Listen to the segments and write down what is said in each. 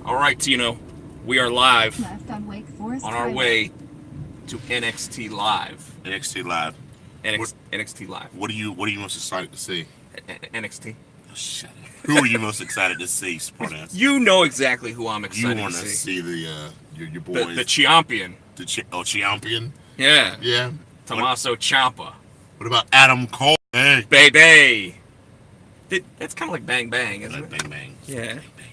All right, Tino, we are live Left on Wake Forest on our Highway. way to NXT Live. NXT Live. What NXT Live. what are you most excited to see? NXT. Oh, shut up. Who are you most excited to see, Smartass? You know exactly who I'm You excited want to to see. see the your The boys, champion. champion? Yeah. Yeah. Tommaso Ciampa. What about Adam Cole? Hey, Baby. That's kind of like Bang Bang, isn't bang it? bang bang. Yeah. Bang, bang.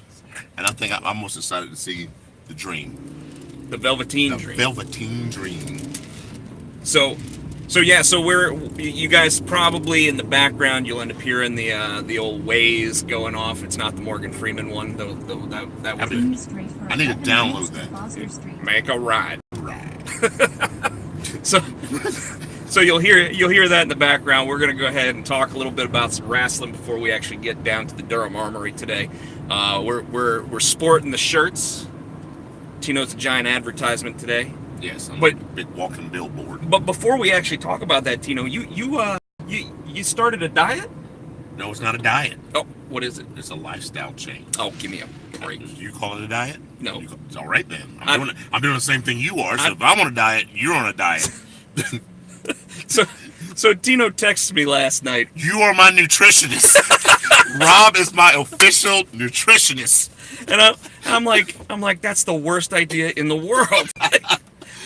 And I think I'm most excited to see the Dream, The Velveteen the Dream. Velveteen Dream. So you guys probably in the background you'll end up hearing the old Waze going off. It's not the Morgan Freeman one though. That would Continue straight for I need to 11 download minutes to that. Foster Street. make a ride. Right. So so you'll hear that in the background. We're gonna go ahead and talk a little bit about some wrestling before we actually get down to the Durham Armory today. We're sporting the shirts. Tino's a giant advertisement today. Yes, I'm But- a big walking billboard. But before we actually talk about that, Tino, you started a diet? No, it's not a diet. Oh, what is it? It's a lifestyle change. Oh, give me a break. You call it a diet? No. It's all right then. I- I'm doing the same thing you are. So if I'm on a diet, you're on a diet. So Tino texted me last night, You are my nutritionist. Rob is my official nutritionist. and I'm like, that's the worst idea in the world.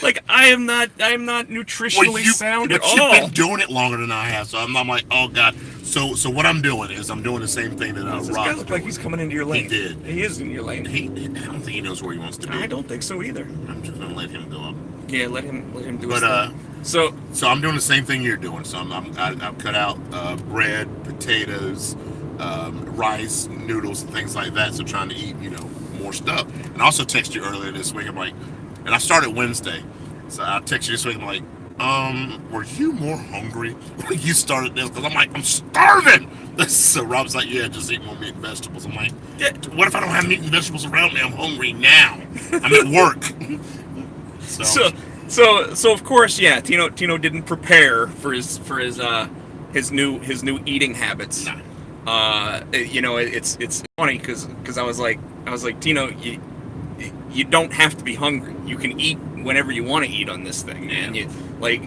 Like I am not nutritionally sound at but you've all. been doing it longer than I have, so I'm like, oh god. So what I'm doing is I'm doing the same thing that Does this guy Rob's look doing. like he's coming into your lane? did. He is in your lane. I don't think he knows where he wants to be. I don't think so either. I'm just gonna let him go up. Yeah, let him do his But thing. So So I'm doing the same thing you're doing. So I've cut out bread, potatoes, rice, noodles, and things like that. So trying to eat, more stuff. And I also texted you earlier this week. I'm like, and I started Wednesday. So I texted you this week. I'm like, were you more hungry when you started this? Because I'm like, I'm starving. So Rob's like, yeah, just eat more meat and vegetables. I'm like, yeah, what if I don't have meat and vegetables around me? I'm hungry now. I'm at work. So of course, yeah, Tino didn't prepare for his new eating habits. Nah. It's funny because I was like Tino, you don't have to be hungry. You can eat whenever you want to eat on this thing, man. Yeah. You,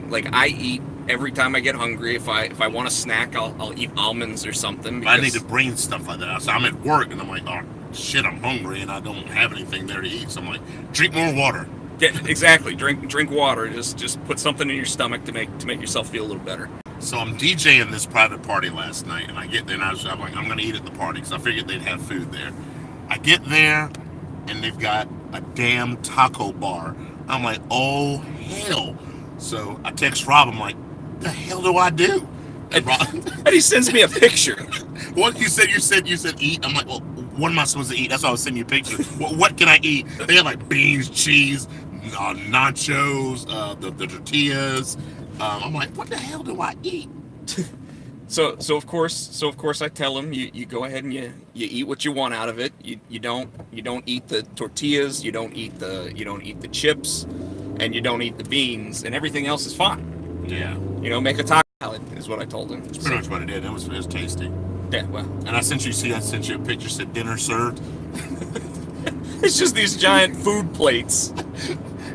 like I eat every time I get hungry. If I want a snack, I'll eat almonds or something. I need to bring stuff like that. So I'm at work and I'm like, oh shit, I'm hungry and I don't have anything there to eat. So I'm like, drink more water. Yeah, exactly. Drink water. Just put something in your stomach to make yourself feel a little better. So I'm DJing this private party last night, and I get there and I'm like, I'm gonna eat at the party because I figured they'd have food there. I get there, and they've got a damn taco bar. I'm like, oh hell! So I text Rob. I'm like, the hell do I do? And Rob, And he sends me a picture. what you said eat. I'm like, well, what am I supposed to eat? That's why I was sending you a picture. What can I eat? They had like beans, cheese, nachos, the tortillas. I'm like, what the hell do I eat? So of course I tell him you go ahead and you eat what you want out of it. You don't eat the tortillas, you don't eat the chips, and you don't eat the beans, and everything else is fine. Yeah, Make a taco salad is what I told him. that's pretty much what it did. It was tasty. Yeah, well, And I sent you a picture said dinner served. it's just these giant food plates.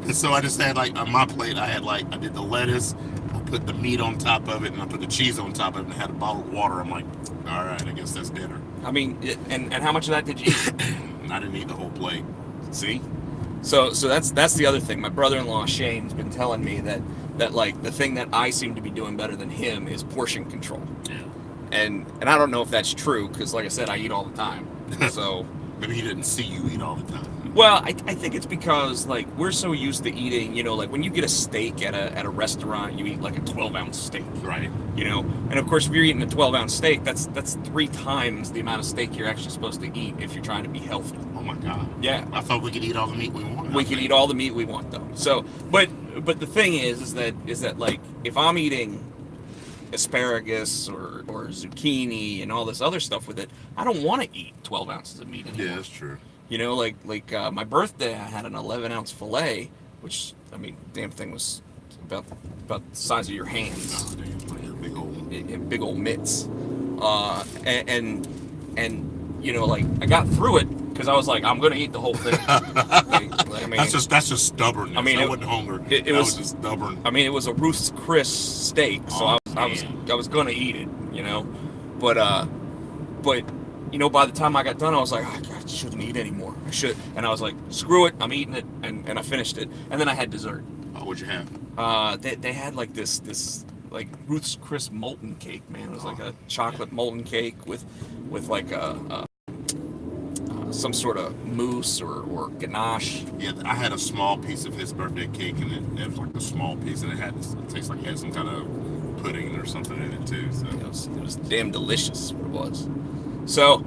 And so I just had like on my plate I did the lettuce, I put the meat on top of it, and I put the cheese on top of it, and I had a bottle of water. I'm like, all right, I guess that's dinner. I mean, and how much of that did you eat? And I didn't eat the whole plate. See? So that's the other thing. My brother-in-law Shane's been telling me that like the thing that I seem to be doing better than him is portion control. Yeah. And I don't know if that's true because, like I said, I eat all the time. So, Maybe he didn't see you eat all the time. well, I think it's because like we're so used to eating. Like when you get a steak at a restaurant, you eat like a 12-ounce steak. Right. And of course, if you're eating a 12-ounce steak, that's 3 times the amount of steak you're actually supposed to eat if you're trying to be healthy. Oh my God. Yeah. I thought we could eat all the meat we want. We can eat all the meat we want, though. So, but the thing is that like if I'm eating asparagus or zucchini and all this other stuff with it, I don't want to eat 12 ounces of meat anymore. Yeah, that's true. Like my birthday, I had an 11-ounce fillet, which I mean, damn thing was about the size of your hands, Oh damn, like a big old. big old mitts, and like I got through it. because I was like, I'm gonna eat the whole thing. I mean, that's just stubbornness. I mean, that wasn't hunger. It was just stubborn. I mean, it was a Ruth's Chris steak, so I was gonna eat it, but by the time I got done, I was like, oh, I shouldn't eat anymore. I should, and I was like, screw it, I'm eating it, and I finished it, and then I had dessert. What'd you have? They had like this like Ruth's Chris molten cake, man. It was like a chocolate molten cake with like some sort of mousse or ganache. Yeah, I had a small piece of his birthday cake, and it was like a small piece, and it tastes like it had some kind of pudding or something in it too. So it was damn delicious. What it was. So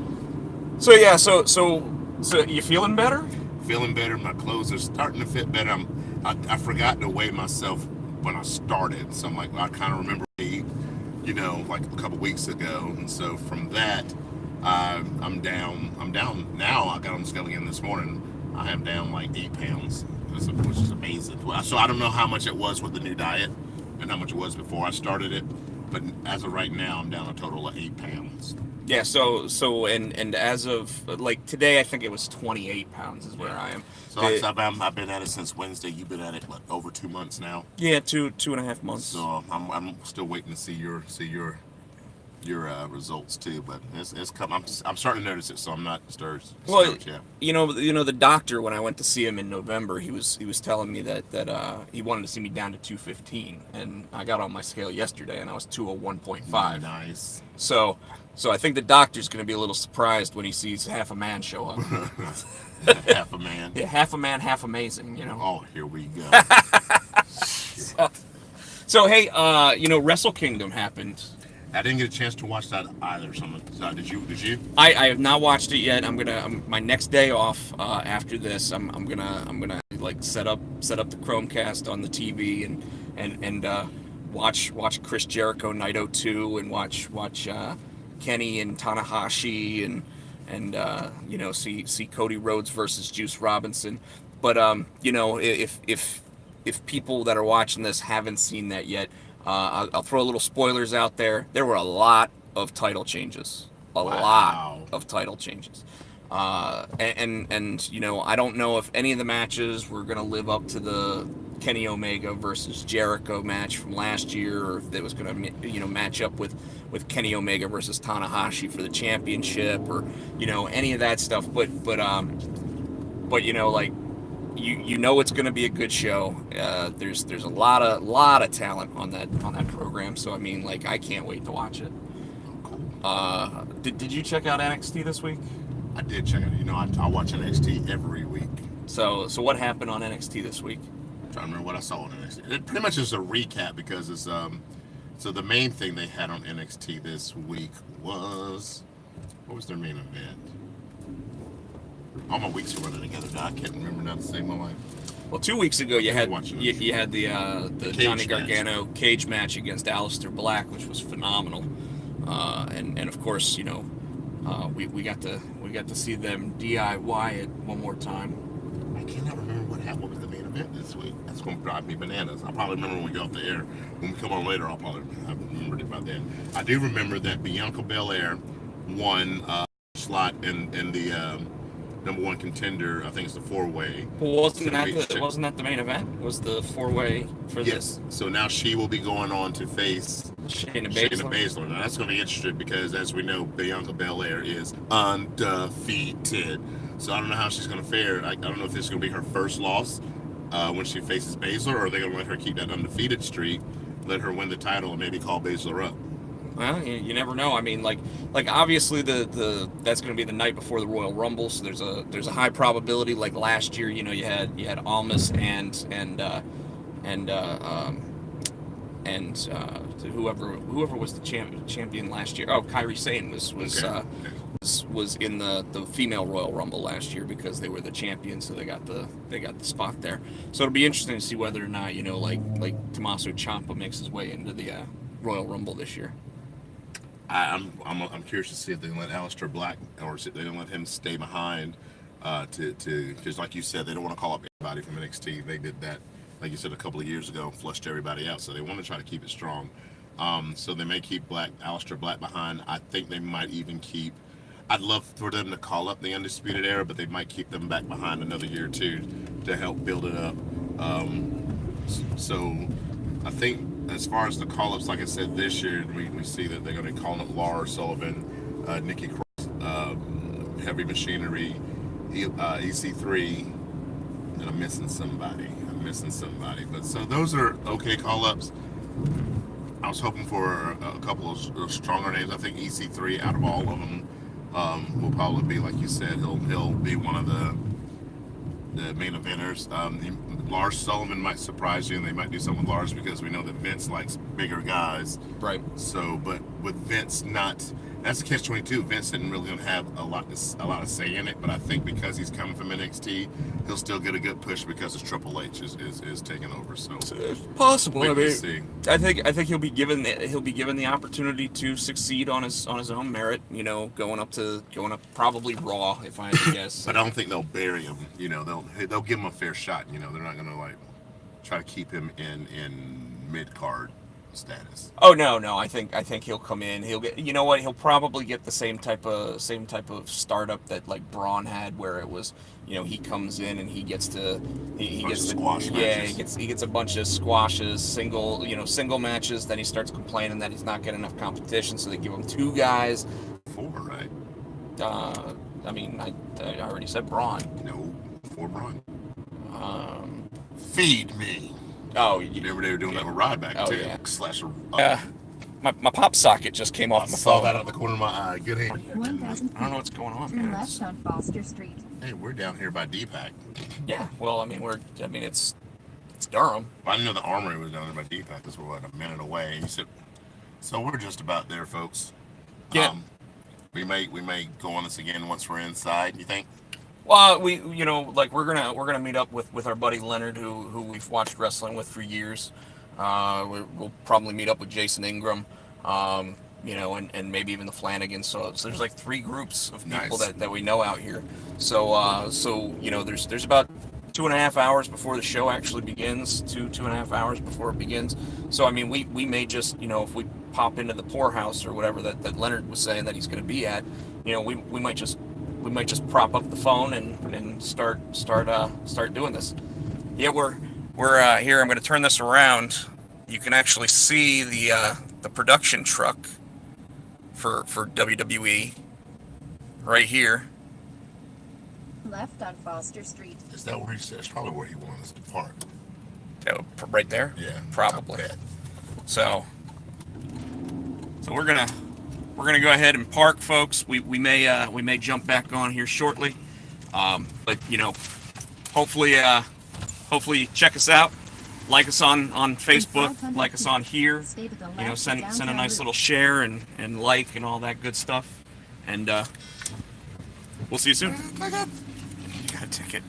you feeling better? Feeling better. My clothes are starting to fit better. I forgot to weigh myself when I started, so I'm like, I kind of remember me, like a couple weeks ago, and so from that, I'm down now. I got on the scale again this morning. I am down like 8 pounds, which is amazing. So I don't know how much it was with the new diet and how much it was before I started it, but as of right now, I'm down a total of 8 pounds. Yeah, so and as of like today, I think it was 28 pounds is where I am. So I've been at it since Wednesday. You've been at it over 2 months now. Yeah, two and a half months. So I'm still waiting to see your results too, but it's come. I'm starting to notice it, so I'm not stirred. Well, the doctor, when I went to see him in November, he was telling me that he wanted to see me down to 215, and I got on my scale yesterday, and I was 201.5. Nice. So I think the doctor's going to be a little surprised when he sees half a man show up. Half a man. Yeah, half a man, half amazing. Oh, here we go. So hey, Wrestle Kingdom happened. I didn't get a chance to watch that either. Did you? I have not watched it yet. My next day off after this. I'm gonna like set up the Chromecast on the TV and watch Chris Jericho Night 02 and watch Kenny and Tanahashi and see Cody Rhodes versus Juice Robinson. But if people that are watching this haven't seen that yet, I'll throw a little spoilers out there. There were a lot of title changes. Lot of title changes. And I don't know if any of the matches were going to live up to the Kenny Omega versus Jericho match from last year, or if it was going to match up with Kenny Omega versus Tanahashi for the championship, or any of that stuff. But it's going to be a good show. There's a lot of talent on that program. So I mean, like, I can't wait to watch it. Cool. Did you check out NXT this week? I did check it. I watch NXT every week. So what happened on NXT this week? I'm trying to remember what I saw on NXT. It pretty much is a recap because it's so the main thing they had on NXT this week was, what was their main event? All my weeks are running together now. I can't remember now to save my life. Well, 2 weeks ago you had the Johnny Gargano cage match against Aleister Black, which was phenomenal, and of course we got to see them DIY it one more time. I cannot remember what was the main event this week. That's going to drive me bananas. I'll probably remember when we go off the air. When we come on later, I'll probably remember it by then. I do remember that Bianca Belair won slot in the number one contender. I think it's the 4-way. Well, wasn't that the main event? It was the 4-way for this? Yes. So now she will be going on to face Shayna Baszler. Now that's going to be interesting because, as we know, Bianca Belair is undefeated. So I don't know how she's going to fare. I don't know if this is going to be her first loss when she faces Baszler, or are they going to let her keep that undefeated streak, let her win the title, and maybe call Baszler up? Well, you never know. I mean, like obviously that's going to be the night before the Royal Rumble, so there's a high probability. Like last year, you had Almas and whoever was the champion last year. Oh, Kairi Sane was in the female Royal Rumble last year because they were the champions, so they got the spot there. So it'll be interesting to see whether or not like Tommaso Ciampa makes his way into the Royal Rumble this year. I'm curious to see if they can let Aleister Black, or if they don't let him stay behind because, like you said, they don't want to call up anybody from NXT. They did that, like you said, a couple of years ago, flushed everybody out. So they want to try to keep it strong. So they may keep Aleister Black behind. I think they might even keep. I'd love for them to call up the Undisputed Era, but they might keep them back behind another year or two to help build it up. So I think as far as the call-ups, like I said, this year we see that they're going to be calling up Lars Sullivan, Nikki Cross, Heavy Machinery, EC3, and I'm missing somebody. But so those are okay call-ups. I was hoping for a couple of stronger names. I think EC3 out of all of them will probably be, like you said, he'll be one of the main eventers. Lars Sullivan might surprise you, and they might do something with Lars because we know that Vince likes bigger guys. Right. So, but with Vince that's a catch-22. Vince isn't really going to have a lot of say in it, but I think because he's coming from NXT, he'll still get a good push because his Triple H is taking over. So it's possible. I mean, see. I think he'll be given the opportunity to succeed on his own merit. You know, going up probably Raw, if I had to guess. But I don't think they'll bury him. You know, they'll give him a fair shot. You know, they're not going to like try to keep him in mid card status. Oh no, I think he'll come in. He'll get, you know what? He'll probably get the same type of startup that like Braun had, where it was, you know, he comes in and he gets to squash matches. he gets a bunch of squashes, single matches. Then he starts complaining that he's not getting enough competition, so they give him 2 guys. 4, right? I mean, I already said Braun. No, 4 Braun. Feed me. Oh, you remember they were doing that with Ryback too. Yeah. Slash. My pop socket just came off I my saw phone. that out the corner of my eye. Good hand. I don't know what's going on. Turn left on Foster Street. Hey, we're down here by Deepak. Yeah. Well, it's Durham. Well, I didn't know the Armory was down there by Deepak. This was a minute away. He said, so we're just about there, folks. Yeah. We may go on this again once we're inside. You think? Well, we're gonna meet up with our buddy Leonard, who we've watched wrestling with for years. We'll probably meet up with Jason Ingram, and maybe even the Flanagans. So there's like 3 groups of people Nice. that we know out here. So there's about 2.5 hours before the show actually begins. 2.5 hours before it begins. So I mean, we may just, if we pop into the poorhouse or whatever that Leonard was saying that he's going to be at, we might just prop up the phone and start doing this. Yeah, we're here. I'm going to turn this around. You can actually see the production truck for WWE right here. Left on Foster Street. Is that where he said? It's probably where he wanted us to park. Right there. Yeah, probably. So we're gonna go ahead and park, folks. We may jump back on here shortly, but hopefully check us out, like us on Facebook, like us on here. Send a nice little share and like and all that good stuff, and we'll see you soon. You got a ticket.